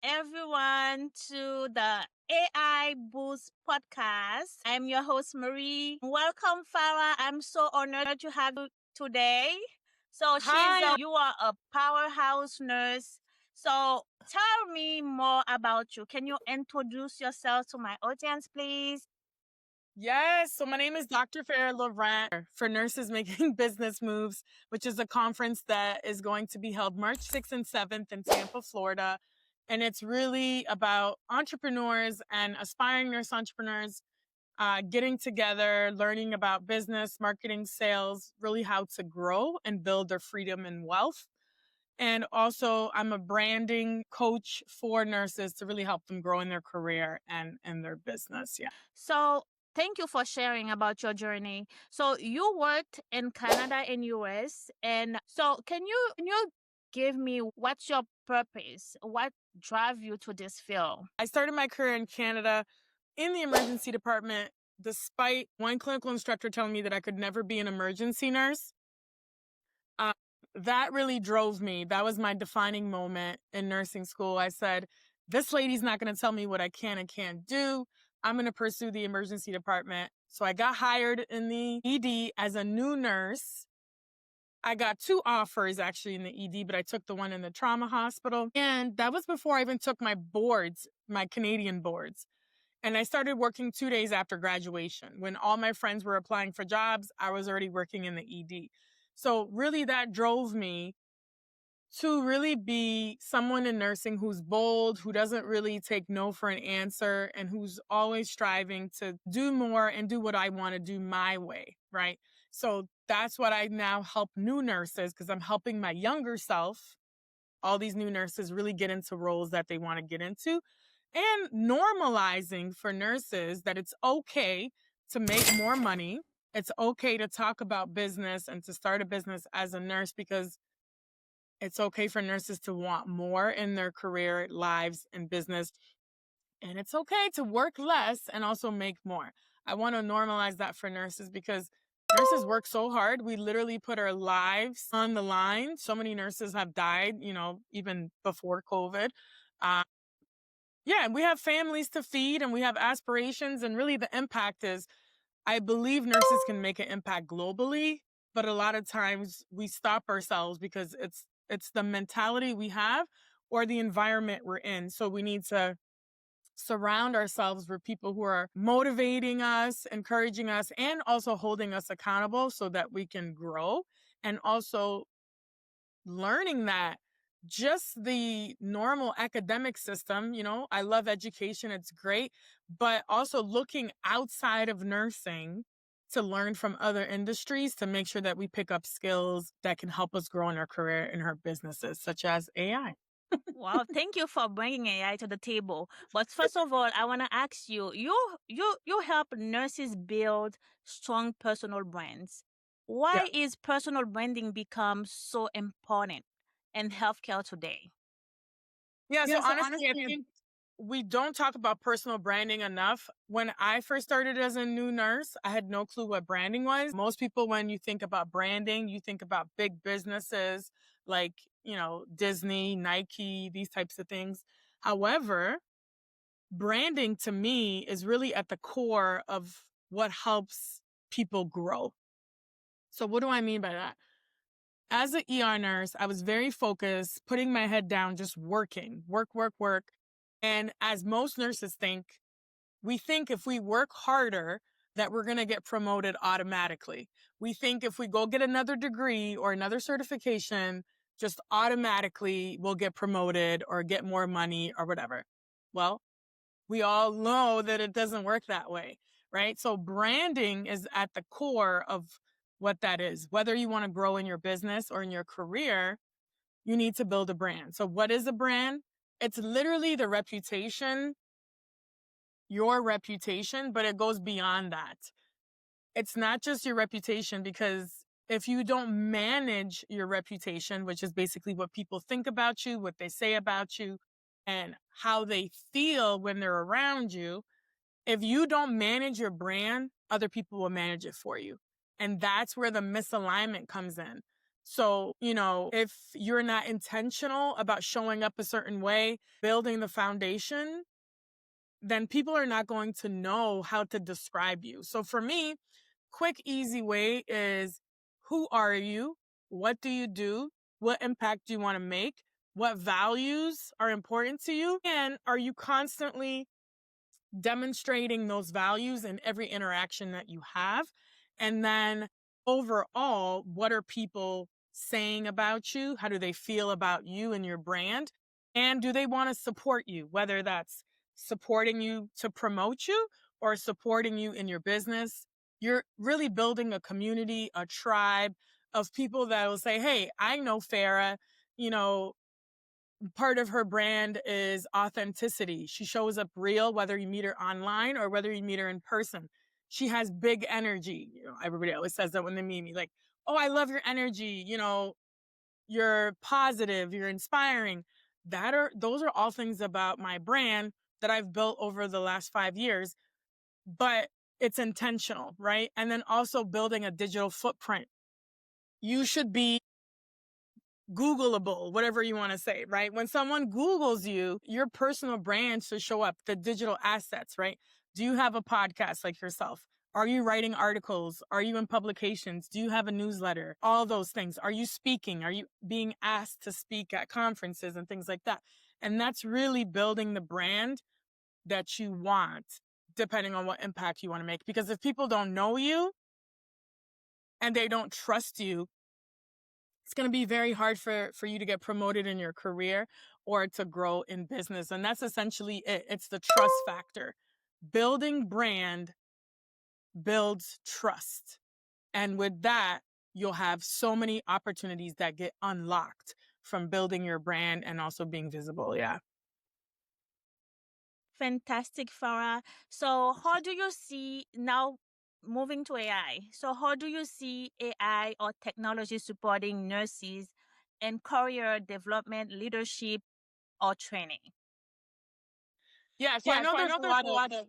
everyone to the AI Boost podcast. I'm your host, Marie. Welcome, Farah. I'm so honored to have you today. Hi. You are a powerhouse nurse. So tell me more about you. Can you introduce yourself to my audience, please? Yes. So my name is Dr. Farah Laurent for Nurses Making Business Moves, which is a conference that is going to be held March 6th and 7th in Tampa, Florida. And it's really about entrepreneurs and aspiring nurse entrepreneurs getting together, learning about business, marketing, sales, really how to grow and build their freedom and wealth. And also, I'm a branding coach for nurses to really help them grow in their career and in their business. Yeah. So thank you for sharing about your journey. So you worked in Canada and US, and so can you give me what's your purpose? What drive you to this field? I started my career in Canada in the emergency department, despite one clinical instructor telling me that I could never be an emergency nurse. Uh, that really drove me. That was my defining moment in nursing school. I said, this lady's not going to tell me what I can and can't do. I'm going to pursue the emergency department. So I got hired in the ED as a new nurse. I got two offers actually in the ED, but I took the one in the trauma hospital. And that was before I even took my boards, my Canadian boards. And I started working 2 days after graduation. When all my friends were applying for jobs, I was already working in the ED. So really that drove me to really be someone in nursing who's bold, who doesn't really take no for an answer, and who's always striving to do more and do what I want to do my way, right? So that's what I now help new nurses because I'm helping my younger self, all these new nurses really get into roles that they want to get into and normalizing for nurses that it's okay to make more money. It's okay to talk about business and to start a business as a nurse because it's okay for nurses to want more in their career, lives, and business. And it's okay to work less and also make more. I want to normalize that for nurses because nurses work so hard. We literally put our lives on the line. So many nurses have died, even before COVID. Uh, yeah, we have families to feed and we have aspirations. And really, the impact is I believe nurses can make an impact globally, but a lot of times we stop ourselves because it's the mentality we have or the environment we're in. So we need to surround ourselves with people who are motivating us, encouraging us, and also holding us accountable so that we can grow and also learning that just the normal academic system, I love education, it's great, but also looking outside of nursing to learn from other industries to make sure that we pick up skills that can help us grow in our career in our businesses, such as AI. Wow, thank you for bringing AI to the table. But first of all, I want to ask you, you help nurses build strong personal brands. Yeah. Why is personal branding become so important in healthcare today? Yeah. So honestly, I think we don't talk about personal branding enough. When I first started as a new nurse, I had no clue what branding was. Most people, when you think about branding, you think about big businesses like, Disney, Nike, these types of things. However, branding to me is really at the core of what helps people grow. So what do I mean by that? As an ER nurse, I was very focused, putting my head down, just working, work, work, work. And as most nurses think, we think if we work harder, that we're going to get promoted automatically. We think if we go get another degree or another certification, just automatically we'll get promoted or get more money or whatever. Well, we all know that it doesn't work that way, right? So branding is at the core of what that is. Whether you want to grow in your business or in your career, you need to build a brand. So what is a brand? It's literally the reputation, your reputation, but it goes beyond that. It's not just your reputation because if you don't manage your reputation, which is basically what people think about you, what they say about you, and how they feel when they're around you, if you don't manage your brand, other people will manage it for you. And that's where the misalignment comes in. So, if you're not intentional about showing up a certain way, building the foundation, then people are not going to know how to describe you. So for me, quick, easy way is, who are you? What do you do? What impact do you want to make? What values are important to you? And are you constantly demonstrating those values in every interaction that you have? And then overall, what are people saying about you? How do they feel about you and your brand? And do they want to support you, whether that's supporting you to promote you or supporting you in your business? You're really building a community, a tribe of people that will say, hey, I know Farah, you know, part of her brand is authenticity. She shows up real, whether you meet her online or whether you meet her in person. She has big energy. Everybody always says that when they meet me, like, oh, I love your energy. You're positive, you're inspiring. Those are all things about my brand that I've built over the last 5 years, but it's intentional, right? And then also building a digital footprint. You should be Googleable, whatever you want to say, right? When someone Googles you, your personal brand should show up, the digital assets, right? Do you have a podcast like yourself? Are you writing articles? Are you in publications? Do you have a newsletter? All those things. Are you speaking? Are you being asked to speak at conferences and things like that? And that's really building the brand that you want, depending on what impact you want to make. Because if people don't know you and they don't trust you, it's going to be very hard for you to get promoted in your career or to grow in business. And that's essentially it. It's the trust factor. Building brand builds trust. And with that, you'll have so many opportunities that get unlocked from building your brand and also being visible. Yeah. Fantastic, Farah. So, how do you see now moving to AI? So, how do you see AI or technology supporting nurses in career development, leadership, or training? Yeah. So I Yeah, know so I there's know a there's lot a of lot of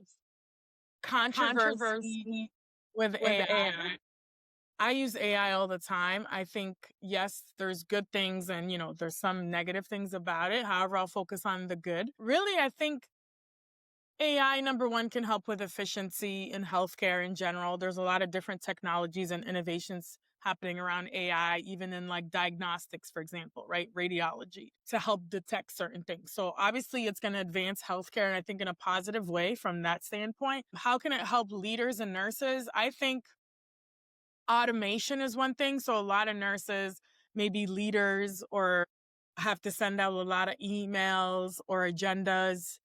controversy controversy with with AI. AI. I use AI all the time. I think, yes, there's good things and, there's some negative things about it. However, I'll focus on the good. Really, I think AI, number one, can help with efficiency in healthcare in general. There's a lot of different technologies and innovations happening around AI, even in like diagnostics, for example, right? Radiology to help detect certain things. So obviously it's going to advance healthcare, and I think in a positive way from that standpoint. How can it help leaders and nurses? I think automation is one thing. So a lot of nurses, maybe leaders, or have to send out a lot of emails or agendas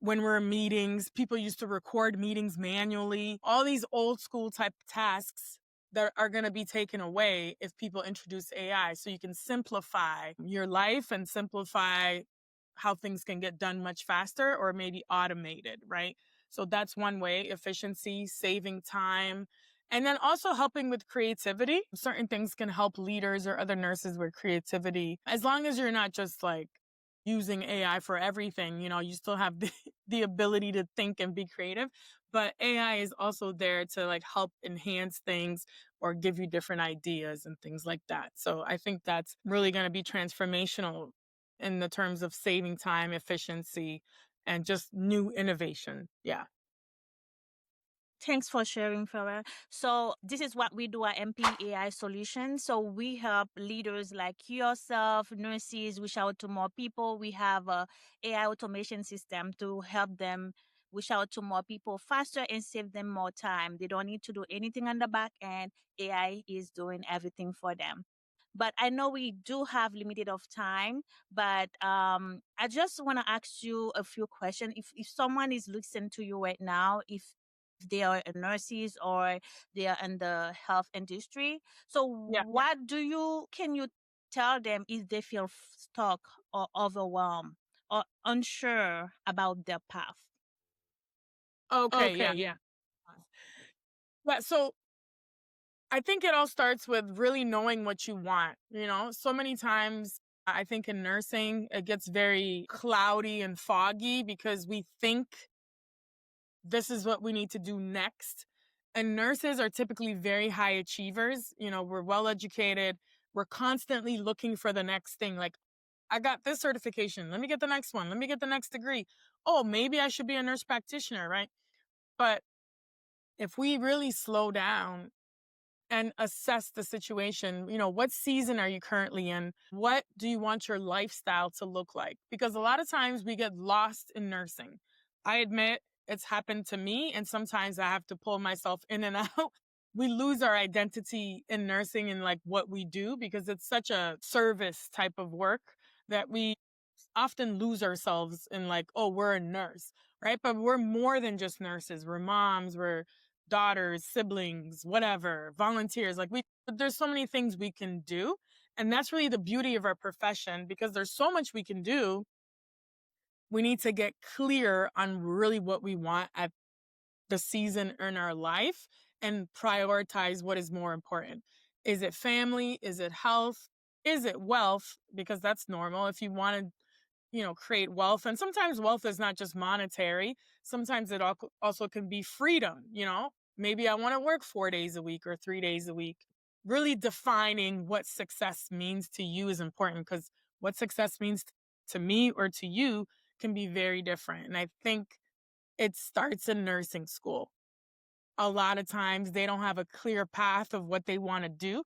when we're in meetings. People used to record meetings manually. All these old school type tasks that are going to be taken away if people introduce AI. So you can simplify your life and simplify how things can get done much faster or maybe automated, right? So that's one way: efficiency, saving time, and then also helping with creativity. Certain things can help leaders or other nurses with creativity, as long as you're not just like using AI for everything. You still have the ability to think and be creative, but AI is also there to like help enhance things or give you different ideas and things like that. So I think that's really going to be transformational in the terms of saving time, efficiency, and just new innovation. Yeah. Thanks for sharing, Farah. So this is what we do at MP AI Solutions. So we help leaders like yourself, nurses, reach out to more people. We have a AI automation system to help them reach out to more people faster and save them more time. They don't need to do anything on the back end. AI is doing everything for them. But I know we do have limited of time, but I just want to ask you a few questions. If someone is listening to you right now, if they are nurses or they are in the health industry. So Yeah. what can you tell them if they feel stuck or overwhelmed or unsure about their path? Okay. Okay, Yeah. yeah. Yeah. So I think it all starts with really knowing what you want. So many times I think in nursing, it gets very cloudy and foggy because we think this is what we need to do next. And nurses are typically very high achievers. We're well educated. we're constantly looking for the next thing. Like, I got this certification. Let me get the next one. Let me get the next degree. Oh, maybe I should be a nurse practitioner, right? But if we really slow down and assess the situation, what season are you currently in? What do you want your lifestyle to look like? Because a lot of times we get lost in nursing. I admit it's happened to me, and sometimes I have to pull myself in and out. We lose our identity in nursing and like what we do because it's such a service type of work that we often lose ourselves in like, oh, we're a nurse, right? But we're more than just nurses. We're moms, we're daughters, siblings, whatever, volunteers. Like there's so many things we can do. And that's really the beauty of our profession because there's so much we can do. We need to get clear on really what we want at the season in our life and prioritize what is more important. Is it family? Is it health? Is it wealth? Because that's normal. If you want to create wealth. And sometimes wealth is not just monetary. Sometimes it also can be freedom. Maybe I want to work 4 days a week or 3 days a week. Really defining what success means to you is important because what success means to me or to you can be very different. And I think it starts in nursing school. A lot of times they don't have a clear path of what they want to do.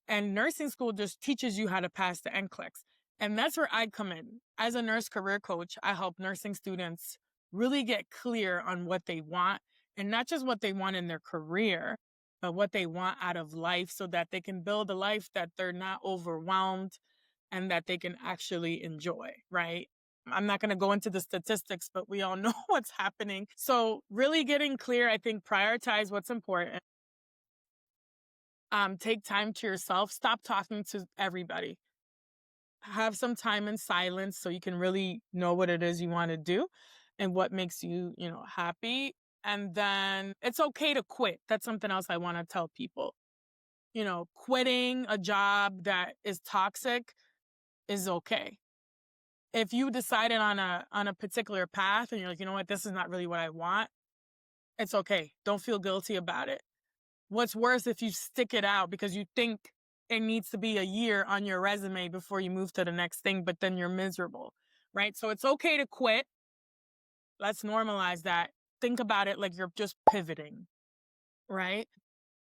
And nursing school just teaches you how to pass the NCLEX. And that's where I come in. As a nurse career coach, I help nursing students really get clear on what they want and not just what they want in their career, but what they want out of life so that they can build a life that they're not overwhelmed and that they can actually enjoy, right? I'm not going to go into the statistics, but we all know what's happening. So really getting clear, I think prioritize what's important. Take time to yourself. Stop talking to everybody. Have some time in silence so you can really know what it is you want to do and what makes you, happy. And then it's okay to quit. That's something else I want to tell people. Quitting a job that is toxic is okay. If you decided on a particular path and you're like, you know what, this is not really what I want, it's okay. Don't feel guilty about it. What's worse if you stick it out because you think it needs to be a year on your resume before you move to the next thing, but then you're miserable, right? So it's okay to quit. Let's normalize that. Think about it like you're just pivoting, right?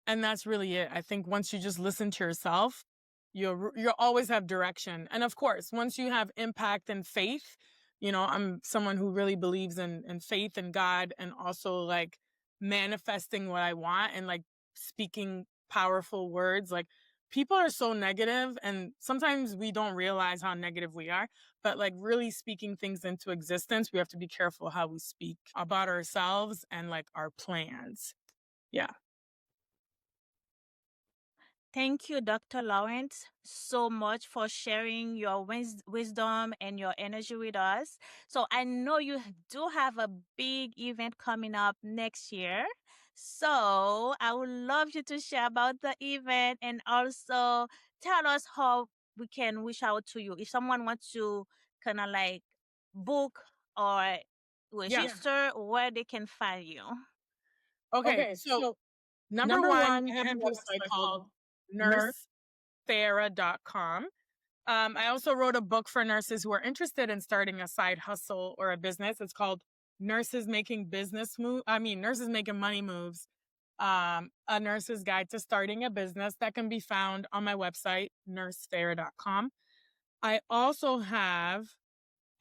And that's really it. I think once you just listen to yourself, you'll always have direction. And of course, once you have impact and faith, I'm someone who really believes in faith and God and also like manifesting what I want and like speaking powerful words. Like people are so negative and sometimes we don't realize how negative we are, but like really speaking things into existence, we have to be careful how we speak about ourselves and like our plans. Yeah. Thank you, Dr. Lawrence, so much for sharing your wisdom and your energy with us. So I know you do have a big event coming up next year. So I would love you to share about the event and also tell us how we can reach out to you. If someone wants to kind of like book or register, where they can find you. Okay. So number one, I have a website called nursefarah.com. I also wrote a book for nurses who are interested in starting a side hustle or a business. It's called Nurses Making Nurses Making Money Moves. A nurse's guide to starting a business that can be found on my website, nursefarah.com. I also have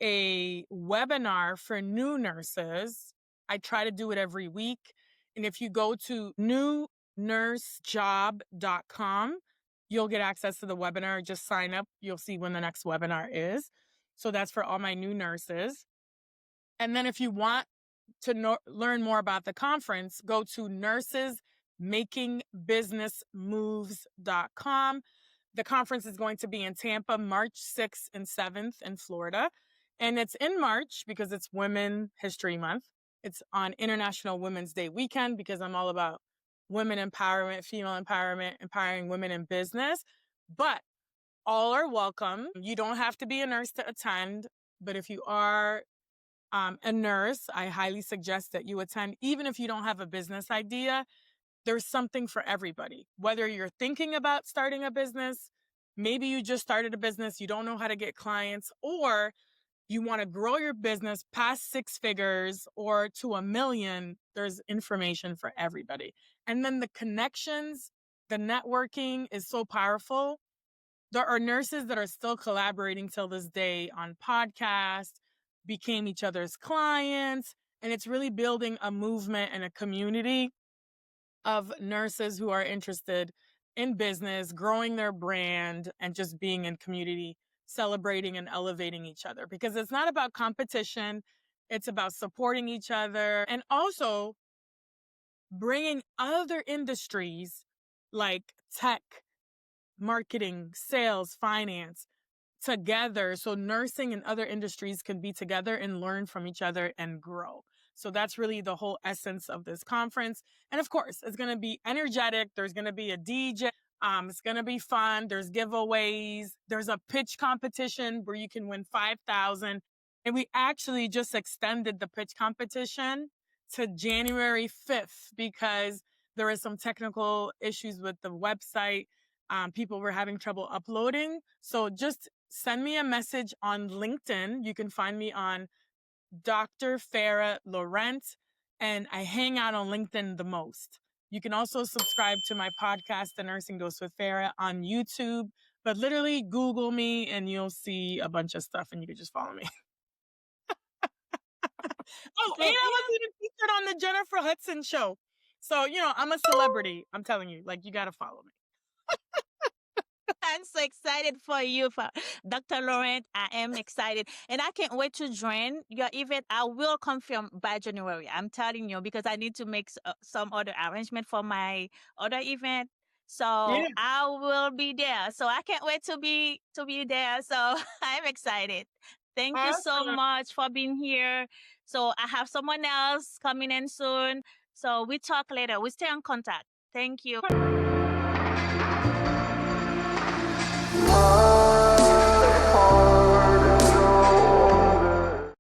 a webinar for new nurses. I try to do it every week. And if you go to newnursejob.com, you'll get access to the webinar. Just sign up. You'll see when the next webinar is. So that's for all my new nurses. And then if you want to learn more about the conference, go to nursesmakingbusinessmoves.com. The conference is going to be in Tampa, March 6th and 7th in Florida. And it's in March because it's Women History Month. It's on International Women's Day weekend because I'm all about women empowerment, female empowerment, empowering women in business. But all are welcome. You don't have to be a nurse to attend. But if you are a nurse, I highly suggest that you attend. Even if you don't have a business idea, there's something for everybody. Whether you're thinking about starting a business, maybe you just started a business, you don't know how to get clients, or you want to grow your business past 6 figures or to 1 million, there's information for everybody. And then the connections, the networking is so powerful. There are nurses that are still collaborating till this day on podcasts, became each other's clients, and it's really building a movement and a community of nurses who are interested in business, growing their brand, and just being in community, celebrating and elevating each other. Because it's not about competition, it's about supporting each other and also bringing other industries like tech, marketing, sales, finance together so nursing and other industries can be together and learn from each other and grow. So that's really the whole essence of this conference. And of course, it's going to be energetic. There's going to be a DJ. It's going to be fun. There's giveaways. There's a pitch competition where you can win 5,000. And we actually just extended the pitch competition to January 5th because there were some technical issues with the website. People were having trouble uploading. So just send me a message on LinkedIn. You can find me on Dr. Farah Laurent, and I hang out on LinkedIn the most. You can also subscribe to my podcast, The Nursing Dose with Farah, on YouTube. But literally Google me and you'll see a bunch of stuff and you can just follow me. Oh, and I was even featured on the Jennifer Hudson show. So, I'm a celebrity. I'm telling you, you got to follow me. I'm so excited for you, for Dr. Laurent. I am excited. And I can't wait to join your event. I will confirm by January. I'm telling you, because I need to make some other arrangement for my other event. So I will be there. So I can't wait to be there. So I'm excited. Thank you so much for being here. So I have someone else coming in soon. So we talk later. We stay in contact. Thank you.